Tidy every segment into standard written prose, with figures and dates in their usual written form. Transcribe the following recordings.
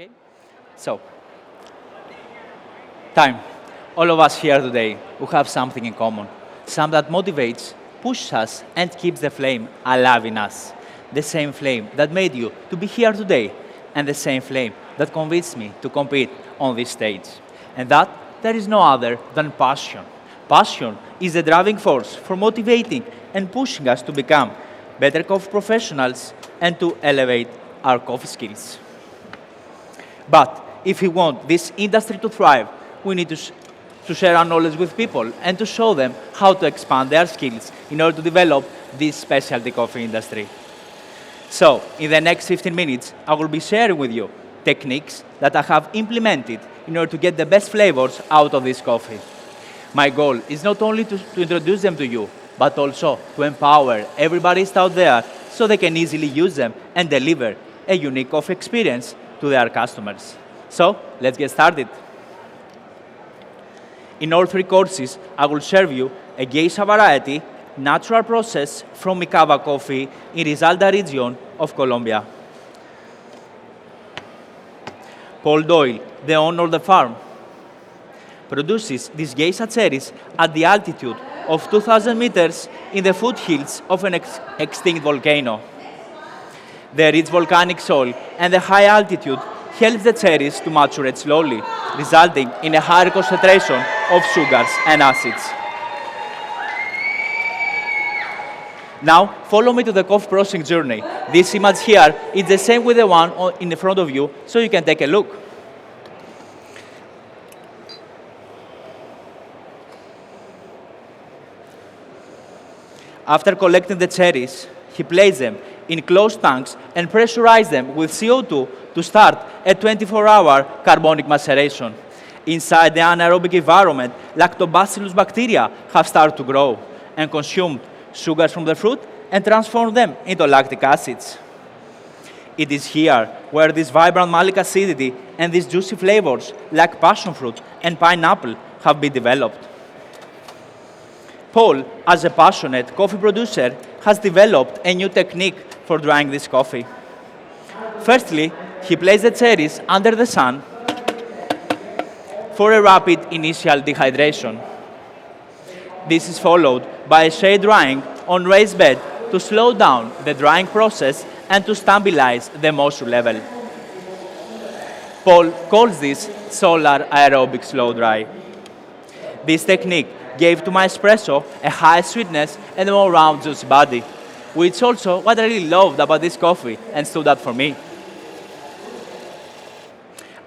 Okay? So, time. All of us here today who have something in common. Something that motivates, pushes us, and keeps the flame alive in us. The same flame that made you to be here today, and the same flame that convinced me to compete on this stage. And that there is no other than passion. Passion is the driving force for motivating and pushing us to become better coffee professionals and to elevate our coffee skills. But if we want this industry to thrive, we need to share our knowledge with people and to show them how to expand their skills in order to develop this specialty coffee industry. So, in the next 15 minutes, I will be sharing with you techniques that I have implemented in order to get the best flavors out of this coffee. My goal is not only to introduce them to you, but also to empower everybody out there so they can easily use them and deliver a unique coffee experience to their customers. So, let's get started. In all three courses, I will serve you a geisha variety, natural process from Micava coffee in Rizalda region of Colombia. Paul Doyle, the owner of the farm, produces these geisha cherries at the altitude of 2,000 meters in the foothills of an extinct volcano. The rich volcanic soil and the high altitude helps the cherries to mature slowly, resulting in a higher concentration of sugars and acids. Now, follow me to the coffee processing journey. This image here is the same with the one in front of you, so you can take a look. After collecting the cherries, he placed them in closed tanks and pressurized them with CO2 to start a 24-hour carbonic maceration. Inside the anaerobic environment, lactobacillus bacteria have started to grow and consumed sugars from the fruit and transformed them into lactic acids. It is here where this vibrant malic acidity and these juicy flavors like passion fruit and pineapple have been developed. Paul, as a passionate coffee producer, has developed a new technique for drying this coffee. Firstly, he placed the cherries under the sun for a rapid initial dehydration. This is followed by a shade drying on raised bed to slow down the drying process and to stabilize the moisture level. Paul calls this solar aerobic slow dry. This technique gave to my espresso a high sweetness and a more round juicy body, which is also what I really loved about this coffee and stood out for me.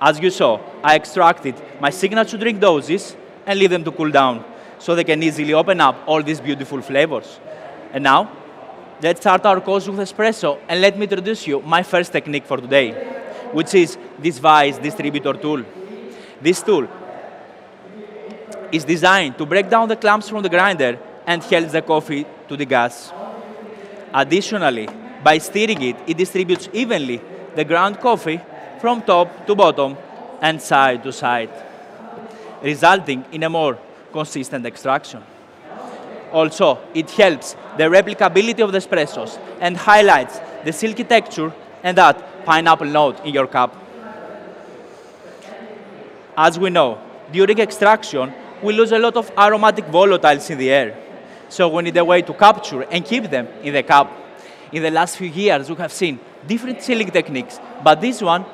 As you saw, I extracted my signature drink doses and leave them to cool down so they can easily open up all these beautiful flavors. And now, let's start our course with espresso and let me introduce you my first technique for today, which is this vice distributor tool. This tool is designed to break down the clumps from the grinder and helps the coffee to the gas. Additionally, by stirring it, it distributes evenly the ground coffee from top to bottom and side to side, resulting in a more consistent extraction. Also, it helps the replicability of the espressos and highlights the silky texture and that pineapple note in your cup. As we know, during extraction, we lose a lot of aromatic volatiles in the air. So we need a way to capture and keep them in the cup. In the last few years, we have seen different chilling techniques, but this one,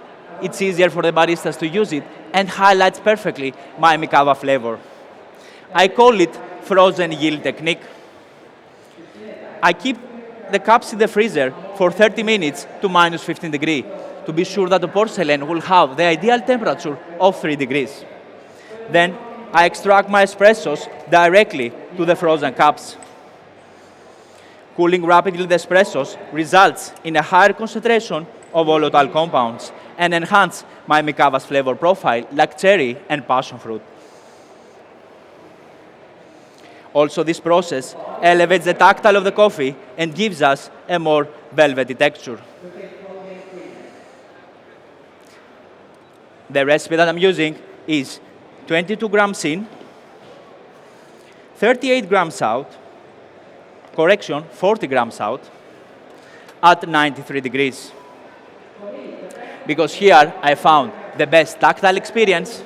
it's easier for the baristas to use it and highlights perfectly my Micava flavor. I call it frozen yield technique. I keep the cups in the freezer for 30 minutes to minus 15 degrees to be sure that the porcelain will have the ideal temperature of 3 degrees. Then I extract my espressos directly to the frozen cups. Cooling rapidly the espressos results in a higher concentration of volatile compounds and enhance my Micava's flavor profile like cherry and passion fruit. Also, this process elevates the tactile of the coffee and gives us a more velvety texture. The recipe that I'm using is 22 grams in, 38 grams out, 40 grams out, at 93 degrees. because here I found the best tactile experience,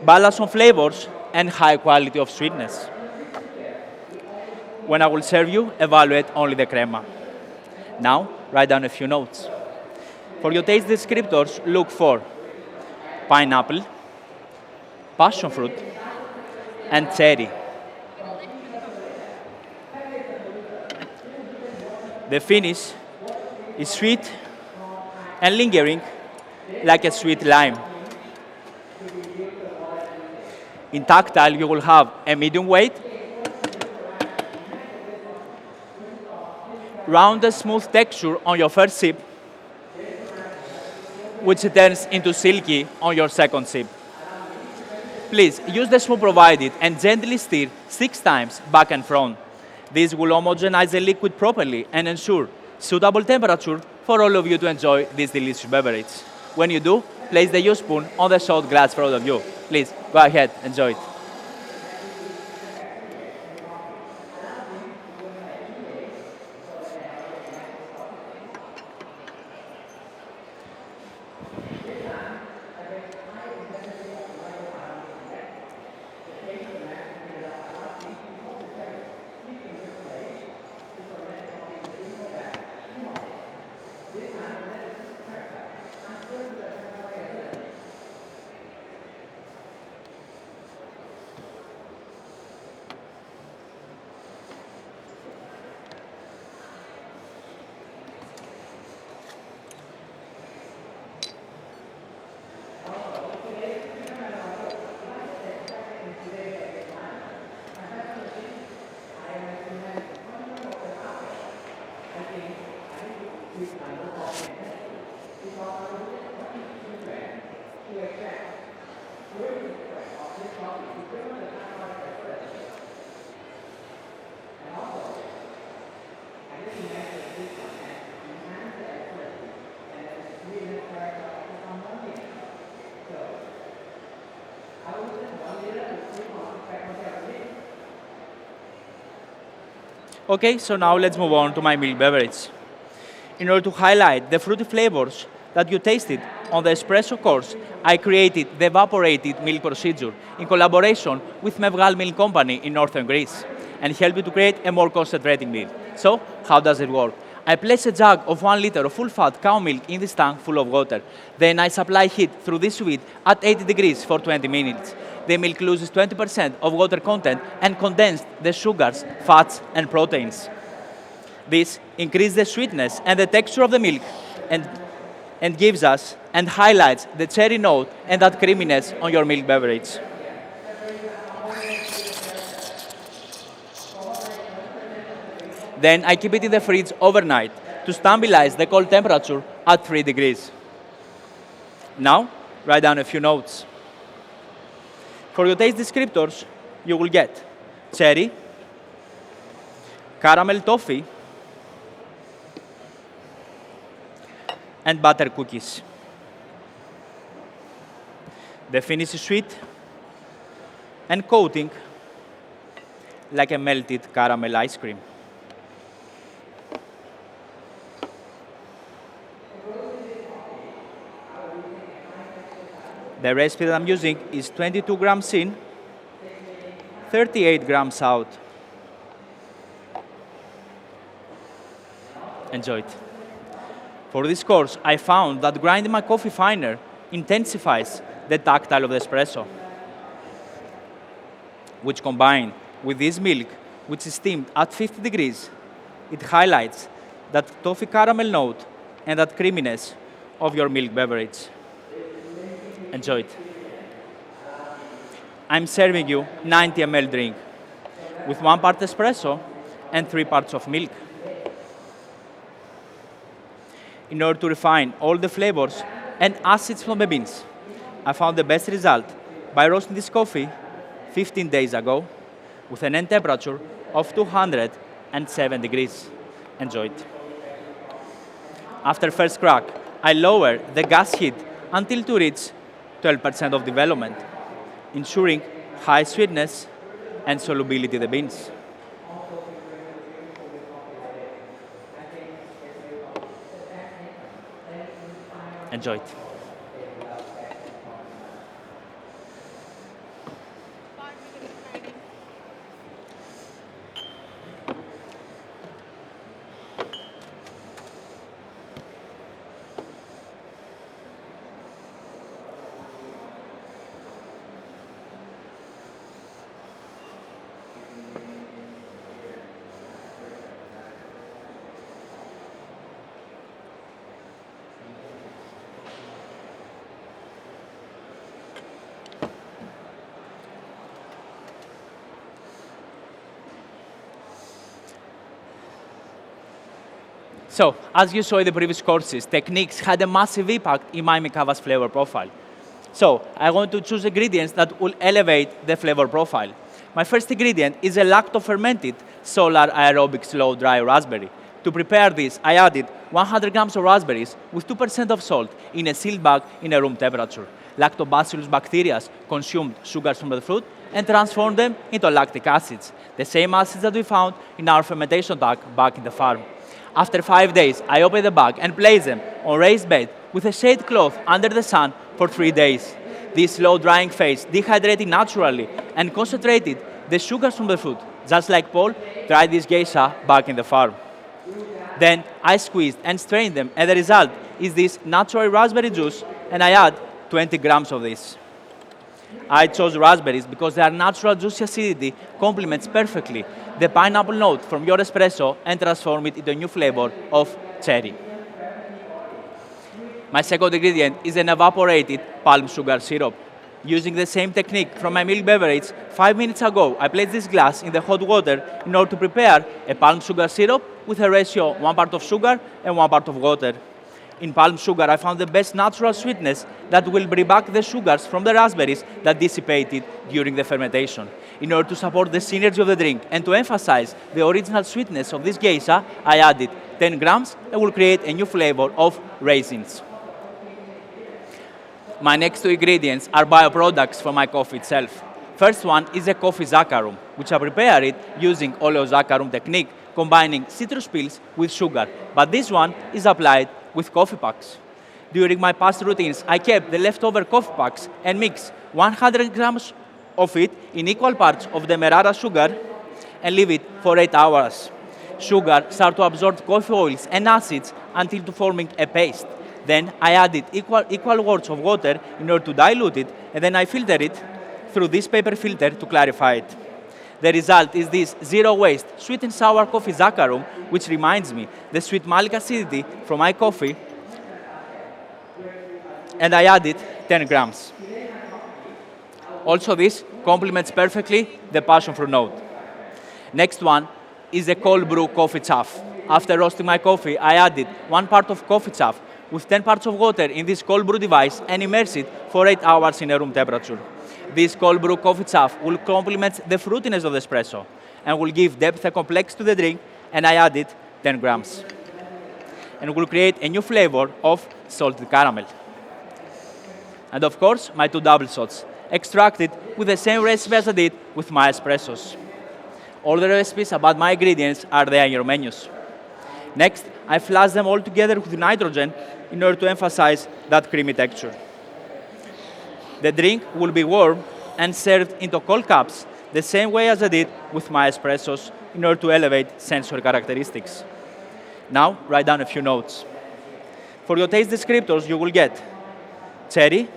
balance of flavors, and high quality of sweetness. When I will serve you, evaluate only the crema. Now, write down a few notes. For your taste descriptors, look for pineapple, passion fruit, and cherry. The finish is sweet and lingering like a sweet lime. In tactile, you will have a medium weight, rounded smooth texture on your first sip, which turns into silky on your second sip. Please use the spoon provided and gently stir 6 times back and front. This will homogenize the liquid properly and ensure suitable temperature for all of you to enjoy this delicious beverage. When you do, place the used spoon on the shot glass in front of you. Please, go ahead, enjoy it. Okay, so now let's move on to my milk beverage. In order to highlight the fruity flavors that you tasted on the espresso course, I created the evaporated milk procedure in collaboration with Mevgal Milk Company in northern Greece and help you to create a more concentrated milk. So, how does it work? I place a jug of 1 liter of full-fat cow milk in this tank full of water. Then I supply heat through this suite at 80 degrees for 20 minutes. The milk loses 20% of water content and condenses the sugars, fats, and proteins. This increases the sweetness and the texture of the milk and gives us and highlights the cherry note and that creaminess on your milk beverage. Then I keep it in the fridge overnight to stabilize the cold temperature at 3 degrees. Now, write down a few notes. For your taste descriptors, you will get cherry, caramel toffee, and butter cookies. The finish is sweet and coating like a melted caramel ice cream. The recipe that I'm using is 22 grams in, 38 grams out. Enjoy it. For this course, I found that grinding my coffee finer intensifies the tactile of the espresso, which combined with this milk, which is steamed at 50 degrees, it highlights that toffee caramel note and that creaminess of your milk beverage. Enjoy it. I'm serving you 90 ml drink with 1 part espresso and 3 parts of milk. In order to refine all the flavors and acids from the beans, I found the best result by roasting this coffee 15 days ago with an end temperature of 207 degrees. Enjoy it. After first crack, I lower the gas heat until to reach 12% of development, ensuring high sweetness and solubility of the beans. Enjoy it. So, as you saw in the previous courses, techniques had a massive impact in my Mikava's flavor profile. So, I want to choose ingredients that will elevate the flavor profile. My first ingredient is a lacto-fermented solar aerobic slow dry raspberry. To prepare this, I added 100 grams of raspberries with 2% of salt in a sealed bag in a room temperature. Lactobacillus bacteria consumed sugars from the fruit and transformed them into lactic acids, the same acids that we found in our fermentation tank back in the farm. After 5 days, I opened the bag and placed them on raised bed with a shade cloth under the sun for 3 days. This slow drying phase dehydrated naturally and concentrated the sugars from the fruit, just like Paul tried this geisha back in the farm. Then I squeezed and strained them, and the result is this natural raspberry juice, and I add 20 grams of this. I chose raspberries because their natural juicy acidity complements perfectly the pineapple note from your espresso and transform it into a new flavor of cherry. My second ingredient is an evaporated palm sugar syrup. Using the same technique from my milk beverage, 5 minutes ago, I placed this glass in the hot water in order to prepare a palm sugar syrup with a ratio 1 part of sugar and 1 part of water. In palm sugar, I found the best natural sweetness that will bring back the sugars from the raspberries that dissipated during the fermentation. In order to support the synergy of the drink and to emphasize the original sweetness of this geisha, I added 10 grams and will create a new flavor of raisins. My next two ingredients are bioproducts from my coffee itself. First one is a coffee zaccharum, which I prepare it using oleozaccharum technique, combining citrus peels with sugar, but this one is applied with coffee packs. During my past routines, I kept the leftover coffee packs and mixed 100 grams of it in equal parts of the Merara sugar and leave it for 8 hours. Sugar starts to absorb coffee oils and acids until to forming a paste. Then I added equal words of water in order to dilute it, and then I filter it through this paper filter to clarify it. The result is this zero-waste, sweet and sour coffee zaccharum, which reminds me the sweet malic acidity from my coffee, and I added 10 grams. Also, this complements perfectly the passion fruit note. Next one is a cold brew coffee chaff. After roasting my coffee, I added 1 part of coffee chaff with 10 parts of water in this cold brew device and immerse it for 8 hours in a room temperature. This cold brew coffee chaff will complement the fruitiness of the espresso and will give depth and complex to the drink, and I added 10 grams. And will create a new flavor of salted caramel. And of course, my 2 double shots, extracted with the same recipe as I did with my espressos. All the recipes about my ingredients are there in your menus. Next, I flash them all together with nitrogen in order to emphasize that creamy texture. The drink will be warm and served into cold cups the same way as I did with my espressos in order to elevate sensory characteristics. Now, write down a few notes. For your taste descriptors, you will get cherry,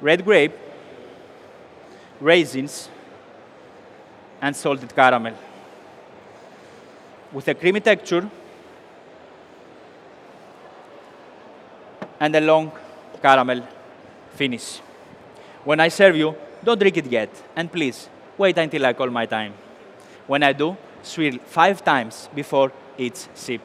red grape, raisins, and salted caramel. With a creamy texture and a long caramel finish. When I serve you, don't drink it yet, and please, wait until I call my time. When I do, swirl 5 times before each sip.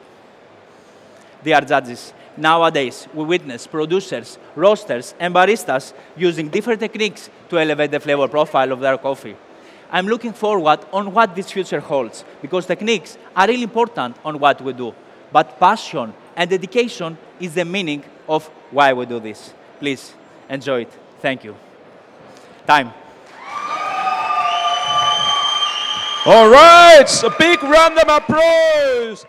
Dear judges, nowadays we witness producers, roasters, and baristas using different techniques to elevate the flavor profile of their coffee. I'm looking forward on what this future holds, because techniques are really important on what we do. But passion and dedication is the meaning of why we do this. Please, enjoy it. Thank you. Time. All right, a big round of applause.